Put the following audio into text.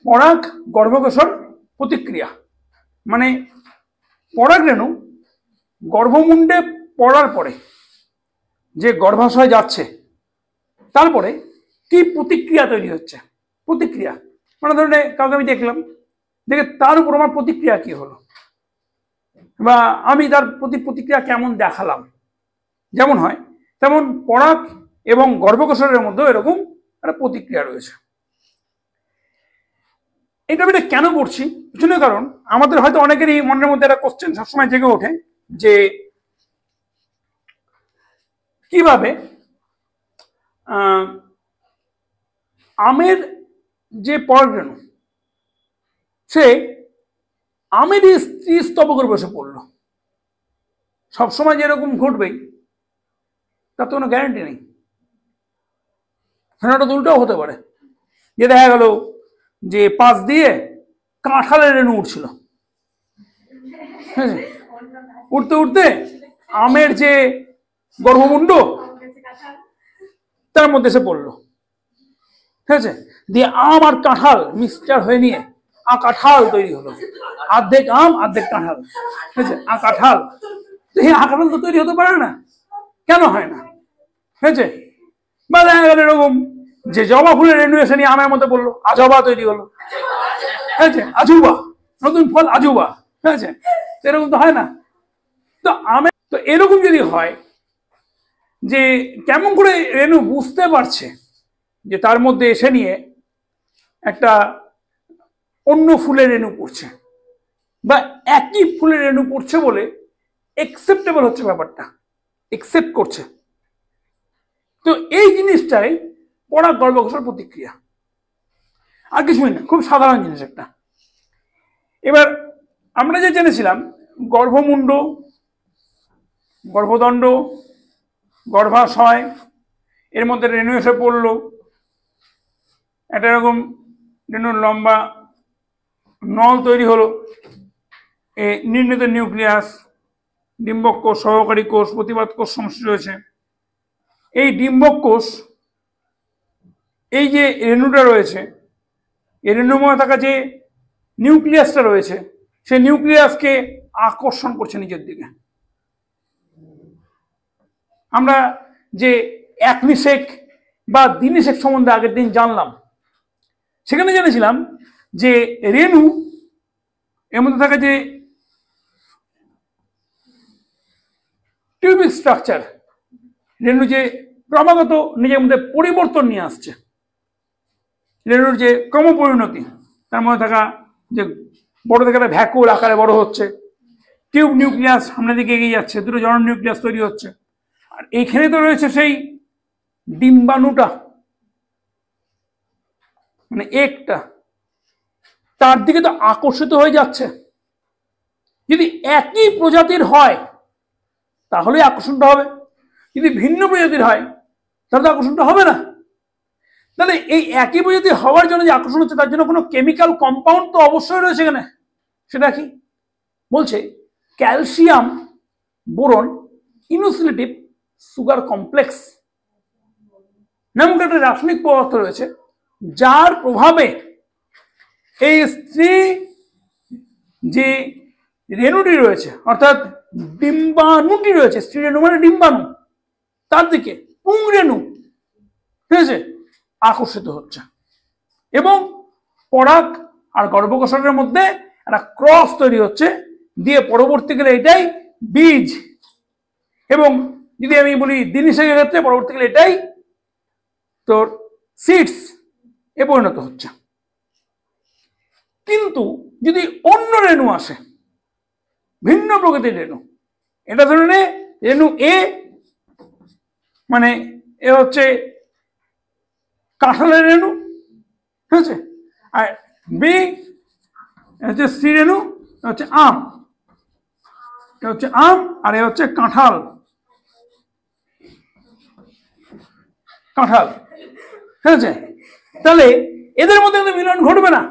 পরাগ গর্ভকোষর প্রতিক্রিয়া, মানে পরাগ রেণু গর্ভমুণ্ডে পড়ার পরে যে গর্ভাশয় যাচ্ছে তারপরে কি প্রতিক্রিয়া তৈরি হচ্ছে। প্রতিক্রিয়া মানে ধরুন কাউকে আমি দেখলাম, দেখে তার উপর আমার প্রতিক্রিয়া কি হলো, বা আমি তার প্রতি প্রতিক্রিয়া কেমন দেখালাম, যেমন হয় তেমন পরাগ এবং গর্ভকোষের মধ্যেও এরকম একটা প্রতিক্রিয়া রয়েছে। এটা আমি কেন পড়ছি, পিছনে কারণ আমাদের হয়তো অনেকেরই মনের মধ্যে একটা কোশ্চেন সবসময় জেগে ওঠে যে কিভাবে আমের যে পরাগরেণু সে আমেরই স্ত্রী স্তবকের বসে পড়লো। সবসময় যেরকম ঘটবেই তার তো কোনো গ্যারান্টি নেই, ঘটনাটা উল্টাও হতে পারে, যে দেখা গেল যে পাশ দিয়ে কাঁঠালের রেণু উঠছিল, উঠতে উঠতে আমের যে গর্ভমুণ্ড তার মধ্যে এসে পড়লো, ঠিক আছে, দিয়ে আম আর কাঁঠাল মিক্সচার হয়ে নিয়ে কাঁঠাল তৈরি হলো, অর্ধেক আম অর্ধেক কাঁঠাল, ঠিক আছে, কাঁঠাল। এই কাঁঠাল তো তৈরি হতে পারে না, কেন হয় না, ঠিক আছে, বা দেখা গেল এরকম যে জবা ফুলের রেণু এসে নিয়ে আমের মধ্যে পড়লো, আজবা তৈরি হলো, ঠিক আছে, আজুবা, নতুন ফল আজুবা, ঠিক আছে, এরকম তো হয় না। তো আমে তো এরকম যদি হয় যে কেমন করে রেণু বুঝতে পারছে যে তার মধ্যে এসে নিয়ে একটা অন্য ফুলের রেণু পড়ছে, বা একই ফুলের রেণু পড়ছে বলে একসেপ্টেবল হচ্ছে, ব্যাপারটা একসেপ্ট করছে। তো এই জিনিসটাই পরাগ গর্ভকোষের প্রতিক্রিয়া, আর কিছুই না, খুব সাধারণ জিনিস একটা। এবার আমরা যে জেনেছিলাম গর্ভমুণ্ড, গর্ভদণ্ড, গর্ভাশয়, এর মধ্যে রেণু এসে পড়লো, একটা এরকম রেণুর লম্বা নল তৈরি হলো, নির্ণীত নিউক্লিয়াস, ডিম্বক কোষ, সহকারী কোষ, প্রতিবাদ কোষ সমষ্টি রয়েছে। এই ডিম্বক কোষ, এই যে রেণুটা রয়েছে, এই রেণুর মধ্যে থাকা যে নিউক্লিয়াসটা রয়েছে, সেই নিউক্লিয়াসকে আকর্ষণ করছে নিজের দিকে। আমরা যে একনিষেক বা দ্বিনিষেক সম্বন্ধে আগের দিন জানলাম, সেখানে জেনেছিলাম যে রেণু এর মধ্যে থাকা যে টিউবিক স্ট্রাকচার, রেণু যে ক্রমাগত নিজের মধ্যে পরিবর্তন নিয়ে আসছে, রেণুর যে ক্রমপরিণতি, তার মধ্যে থাকা যে বড় থেকে একটা ভ্যাকুল আকারে বড় হচ্ছে, টিউব নিউক্লিয়াস সামনের দিকে এগিয়ে যাচ্ছে, দুটো জনন নিউক্লিয়াস তৈরি হচ্ছে, আর এইখানে তো রয়েছে সেই ডিম্বাণুটা, মানে একটা তার দিকে তো আকর্ষিত হয়ে যাচ্ছে। যদি একই প্রজাতির হয় তাহলে আকর্ষণটা হবে, যদি ভিন্ন প্রজাতির হয় তাহলে তো আকর্ষণটা হবে না। তাহলে এই একই প্রজাতি হওয়ার জন্য যে আকর্ষণ হচ্ছে তার জন্য কোনো কেমিক্যাল কম্পাউন্ড তো অবশ্যই রয়েছে এখানে। সেটা কি বলছে? ক্যালসিয়াম বোরন ইনোসিলেটিভ সুগার কমপ্লেক্স নামক একটা রাসায়নিক পদার্থ রয়েছে, যার প্রভাবে এই স্ত্রী যে রেণুটি রয়েছে, অর্থাৎ ডিম্বাণুটি রয়েছে, স্ত্রী রেণু মানে ডিম্বাণু, তার দিকে পুংরেণু, ঠিক আছে, আকর্ষিত হচ্ছে, এবং পরাগ আর গর্ভকোষের মধ্যে একটা ক্রস তৈরি হচ্ছে, দিয়ে পরবর্তীকালে এটাই বীজ, এবং যদি আমি বলি দ্বিনিষেকের ক্ষেত্রে পরবর্তীকালে এটাই তোর সিডস এ পরিণত হচ্ছে। কিন্তু যদি অন্য রেণু আসে, ভিন্ন প্রকৃতির রেণু, এটা ধরে নে রেণু এ, মানে এ হচ্ছে কাঁঠালের রেণু, ঠিক আছে, আর বি হচ্ছে স্ত্রী রেণু, হচ্ছে আম, এ হচ্ছে আম, আর এ হচ্ছে কাঁঠাল, কাঁঠাল, ঠিক আছে। তাহলে এদের মধ্যে কিন্তু মিলন ঘটবে না,